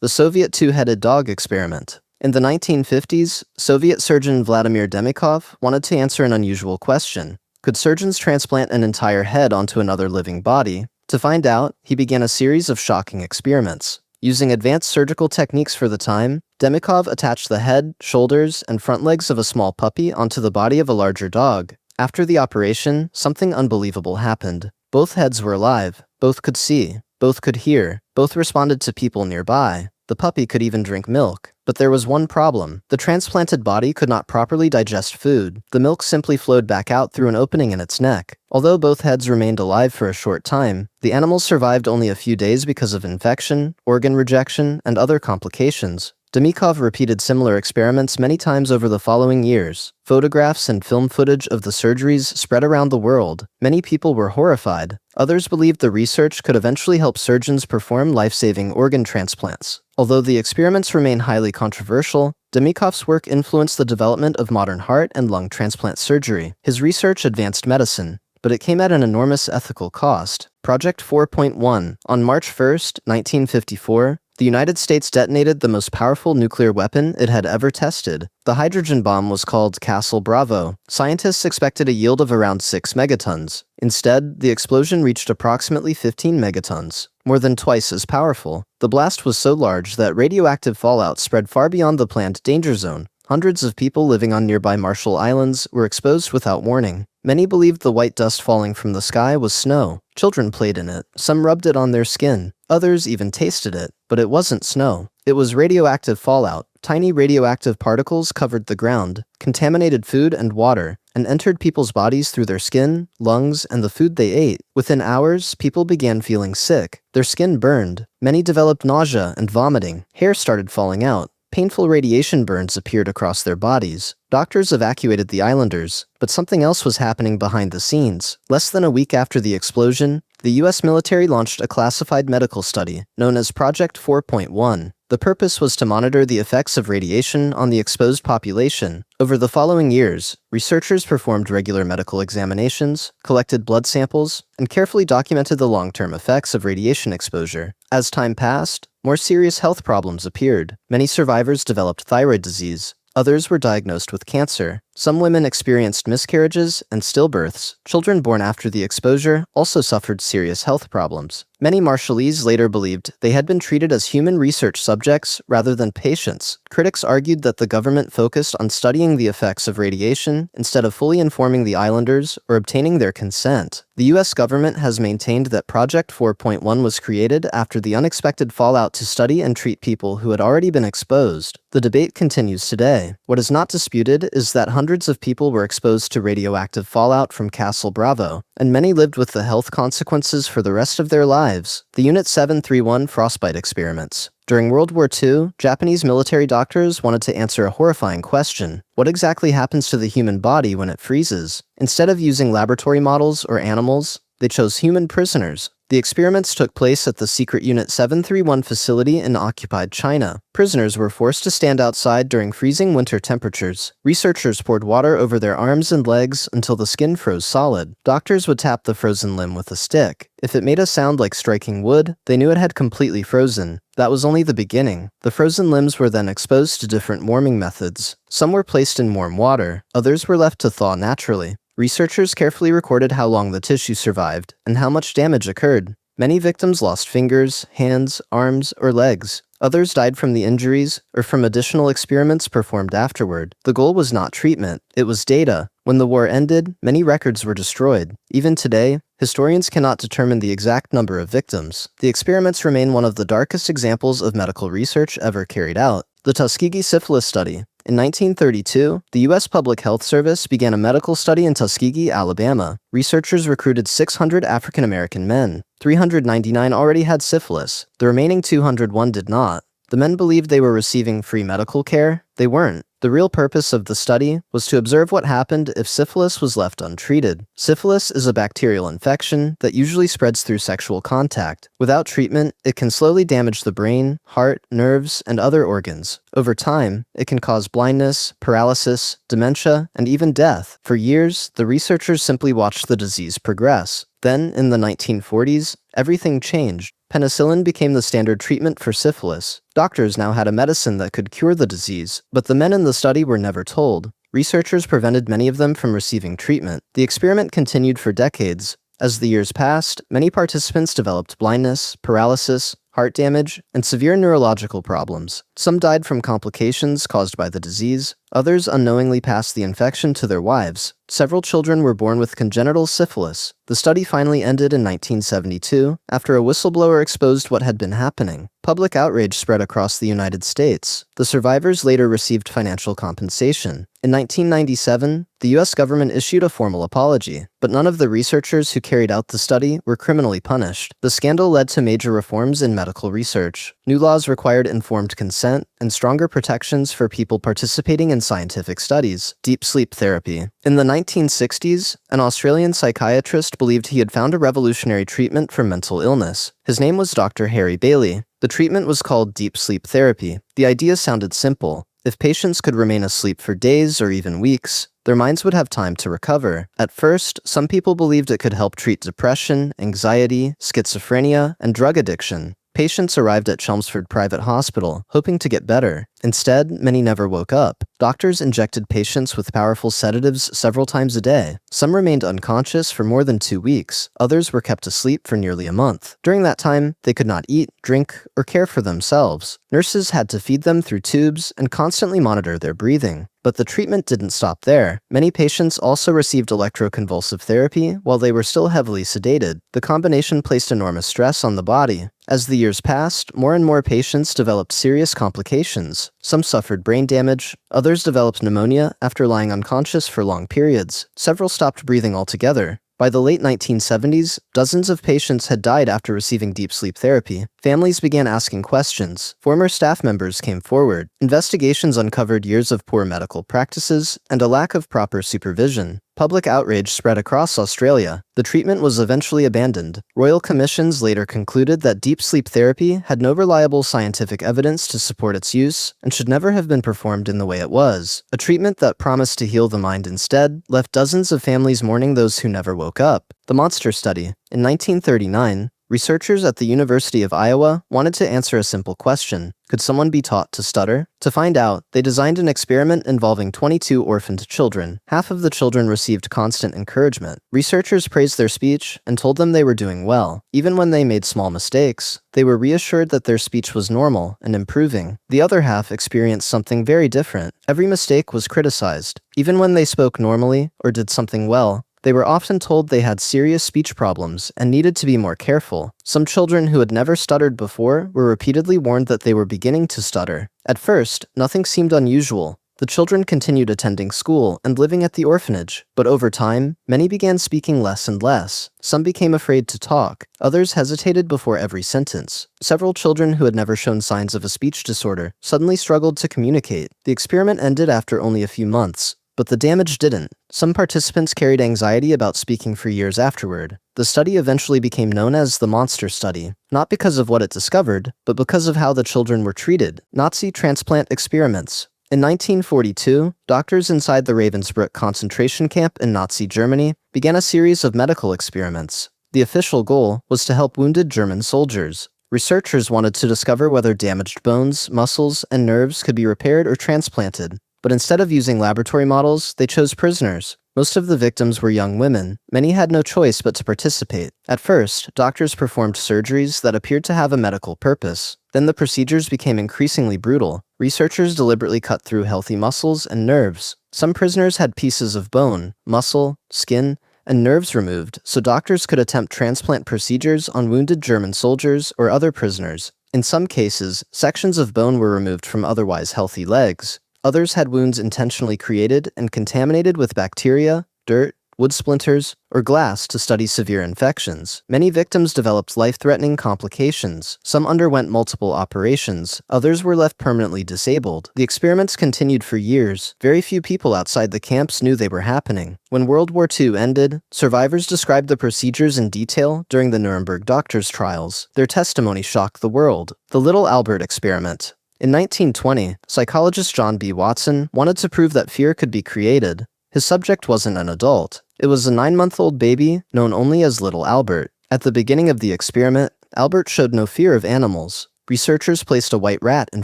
The Soviet two-headed dog experiment. In the 1950s, Soviet surgeon Vladimir Demikhov wanted to answer an unusual question. Could surgeons transplant an entire head onto another living body? To find out, he began a series of shocking experiments. Using advanced surgical techniques for the time, Demikhov attached the head, shoulders, and front legs of a small puppy onto the body of a larger dog. After the operation, something unbelievable happened. Both heads were alive, both could see, both could hear, both responded to people nearby. The puppy could even drink milk. But there was one problem. The transplanted body could not properly digest food. The milk simply flowed back out through an opening in its neck. Although both heads remained alive for a short time, the animals survived only a few days because of infection, organ rejection, and other complications. Demikhov repeated similar experiments many times over the following years. Photographs and film footage of the surgeries spread around the world. Many people were horrified. Others believed the research could eventually help surgeons perform life-saving organ transplants. Although the experiments remain highly controversial, Demikhov's work influenced the development of modern heart and lung transplant surgery. His research advanced medicine, but it came at an enormous ethical cost. Project 4.1. On March 1, 1954, the United States detonated the most powerful nuclear weapon it had ever tested. The hydrogen bomb was called Castle Bravo. Scientists expected a yield of around 6 megatons. Instead, the explosion reached approximately 15 megatons, more than twice as powerful. The blast was so large that radioactive fallout spread far beyond the planned danger zone. Hundreds of people living on nearby Marshall Islands were exposed without warning. Many believed the white dust falling from the sky was snow. Children played in it. Some rubbed it on their skin. Others even tasted it. But it wasn't snow. It was radioactive fallout. Tiny radioactive particles covered the ground, contaminated food and water, and entered people's bodies through their skin, lungs, and the food they ate. Within hours, people began feeling sick. Their skin burned. Many developed nausea and vomiting. Hair started falling out. Painful radiation burns appeared across their bodies. Doctors evacuated the islanders, but something else was happening behind the scenes. Less than a week after the explosion, the U.S. military launched a classified medical study known as Project 4.1. The purpose was to monitor the effects of radiation on the exposed population. Over the following years, researchers performed regular medical examinations, collected blood samples, and carefully documented the long-term effects of radiation exposure. As time passed, more serious health problems appeared. Many survivors developed thyroid disease. Others were diagnosed with cancer. Some women experienced miscarriages and stillbirths. Children born after the exposure also suffered serious health problems. Many Marshallese later believed they had been treated as human research subjects rather than patients. Critics argued that the government focused on studying the effects of radiation instead of fully informing the islanders or obtaining their consent. The U.S. government has maintained that Project 4.1 was created after the unexpected fallout to study and treat people who had already been exposed. The debate continues today. What is not disputed is that hundreds of people were exposed to radioactive fallout from Castle Bravo, and many lived with the health consequences for the rest of their lives. The Unit 731 Frostbite experiments. During World War II, Japanese military doctors wanted to answer a horrifying question. What exactly happens to the human body when it freezes? Instead of using laboratory models or animals, they chose human prisoners. The experiments took place at the secret Unit 731 facility in occupied China. Prisoners were forced to stand outside during freezing winter temperatures. Researchers poured water over their arms and legs until the skin froze solid. Doctors would tap the frozen limb with a stick. If it made a sound like striking wood, they knew it had completely frozen. That was only the beginning. The frozen limbs were then exposed to different warming methods. Some were placed in warm water. Others were left to thaw naturally. Researchers carefully recorded how long the tissue survived and how much damage occurred. Many victims lost fingers, hands, arms, or legs. Others died from the injuries or from additional experiments performed afterward. The goal was not treatment, it was data. When the war ended, many records were destroyed. Even today, historians cannot determine the exact number of victims. The experiments remain one of the darkest examples of medical research ever carried out. The Tuskegee Syphilis study. In 1932, the U.S. Public Health Service began a medical study in Tuskegee, Alabama. Researchers recruited 600 African-American men. 399 already had syphilis. The remaining 201 did not. The men believed they were receiving free medical care. They weren't. The real purpose of the study was to observe what happened if syphilis was left untreated. Syphilis is a bacterial infection that usually spreads through sexual contact. Without treatment, it can slowly damage the brain, heart, nerves, and other organs. Over time, it can cause blindness, paralysis, dementia, and even death. For years, the researchers simply watched the disease progress. Then, in the 1940s, everything changed. Penicillin became the standard treatment for syphilis. Doctors now had a medicine that could cure the disease, but the men in the study were never told. Researchers prevented many of them from receiving treatment. The experiment continued for decades. As the years passed, many participants developed blindness, paralysis, heart damage, and severe neurological problems. Some died from complications caused by the disease. Others unknowingly passed the infection to their wives. Several children were born with congenital syphilis. The study finally ended in 1972 after a whistleblower exposed what had been happening. Public outrage spread across the United States. The survivors later received financial compensation. In 1997, the U.S. government issued a formal apology, but none of the researchers who carried out the study were criminally punished. The scandal led to major reforms in medical research. New laws required informed consent and stronger protections for people participating in scientific studies. Deep sleep therapy. In the 1960s, an Australian psychiatrist believed he had found a revolutionary treatment for mental illness. His name was Dr. Harry Bailey. The treatment was called deep sleep therapy. The idea sounded simple. If patients could remain asleep for days or even weeks, their minds would have time to recover. At first, some people believed it could help treat depression, anxiety, schizophrenia, and drug addiction. Patients arrived at Chelmsford Private Hospital, hoping to get better. Instead, many never woke up. Doctors injected patients with powerful sedatives several times a day. Some remained unconscious for more than 2 weeks. Others were kept asleep for nearly a month. During that time, they could not eat, drink, or care for themselves. Nurses had to feed them through tubes and constantly monitor their breathing. But the treatment didn't stop there. Many patients also received electroconvulsive therapy while they were still heavily sedated. The combination placed enormous stress on the body. As the years passed, more and more patients developed serious complications. Some suffered brain damage, others developed pneumonia after lying unconscious for long periods. Several stopped breathing altogether. By the late 1970s, dozens of patients had died after receiving deep sleep therapy. Families began asking questions. Former staff members came forward. Investigations uncovered years of poor medical practices and a lack of proper supervision. Public outrage spread across Australia. The treatment was eventually abandoned. Royal commissions later concluded that deep sleep therapy had no reliable scientific evidence to support its use and should never have been performed in the way it was. A treatment that promised to heal the mind instead left dozens of families mourning those who never woke up. The Monster Study. In 1939, researchers at the University of Iowa wanted to answer a simple question. Could someone be taught to stutter? To find out, they designed an experiment involving 22 orphaned children. Half of the children received constant encouragement. Researchers praised their speech and told them they were doing well. Even when they made small mistakes, they were reassured that their speech was normal and improving. The other half experienced something very different. Every mistake was criticized. Even when they spoke normally or did something well, they were often told they had serious speech problems and needed to be more careful. Some children who had never stuttered before were repeatedly warned that they were beginning to stutter. At first, nothing seemed unusual. The children continued attending school and living at the orphanage, but over time, many began speaking less and less. Some became afraid to talk. Others hesitated before every sentence. Several children who had never shown signs of a speech disorder suddenly struggled to communicate. The experiment ended after only a few months. But the damage didn't. Some participants carried anxiety about speaking for years afterward. The study eventually became known as the Monster Study, not because of what it discovered, but because of how the children were treated. Nazi transplant experiments. In 1942, doctors inside the Ravensbrück concentration camp in Nazi Germany began a series of medical experiments. The official goal was to help wounded German soldiers. Researchers wanted to discover whether damaged bones, muscles, and nerves could be repaired or transplanted. But instead of using laboratory models, they chose prisoners. Most of the victims were young women. Many had no choice but to participate. At first, doctors performed surgeries that appeared to have a medical purpose. Then the procedures became increasingly brutal. Researchers deliberately cut through healthy muscles and nerves. Some prisoners had pieces of bone, muscle, skin, and nerves removed, so doctors could attempt transplant procedures on wounded German soldiers or other prisoners. In some cases, sections of bone were removed from otherwise healthy legs. Others had wounds intentionally created and contaminated with bacteria, dirt, wood splinters, or glass to study severe infections. Many victims developed life-threatening complications. Some underwent multiple operations. Others were left permanently disabled. The experiments continued for years. Very few people outside the camps knew they were happening. When World War II ended, survivors described the procedures in detail during the Nuremberg doctors' trials. Their testimony shocked the world. The Little Albert Experiment. In 1920, psychologist John B. Watson wanted to prove that fear could be created. His subject wasn't an adult. It was a 9-month-old baby known only as Little Albert. At the beginning of the experiment, Albert showed no fear of animals. Researchers placed a white rat in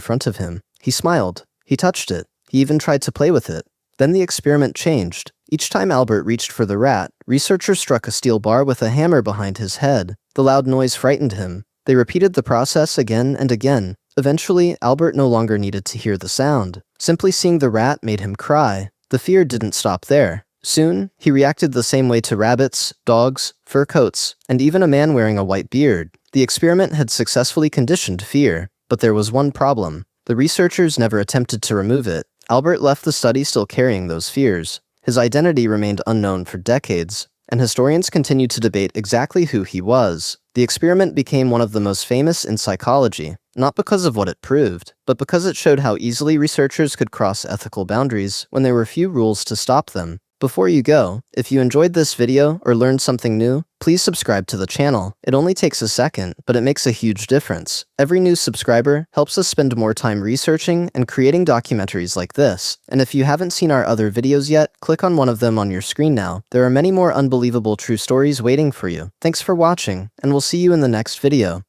front of him. He smiled. He touched it. He even tried to play with it. Then the experiment changed. Each time Albert reached for the rat, researchers struck a steel bar with a hammer behind his head. The loud noise frightened him. They repeated the process again and again. Eventually, Albert no longer needed to hear the sound. Simply seeing the rat made him cry. The fear didn't stop there. Soon, he reacted the same way to rabbits, dogs, fur coats, and even a man wearing a white beard. The experiment had successfully conditioned fear, but there was one problem. The researchers never attempted to remove it. Albert left the study still carrying those fears. His identity remained unknown for decades, and historians continue to debate exactly who he was. The experiment became one of the most famous in psychology, not because of what it proved, but because it showed how easily researchers could cross ethical boundaries when there were few rules to stop them. Before you go, if you enjoyed this video or learned something new, please subscribe to the channel. It only takes a second, but it makes a huge difference. Every new subscriber helps us spend more time researching and creating documentaries like this. And if you haven't seen our other videos yet, click on one of them on your screen now. There are many more unbelievable true stories waiting for you. Thanks for watching, and we'll see you in the next video.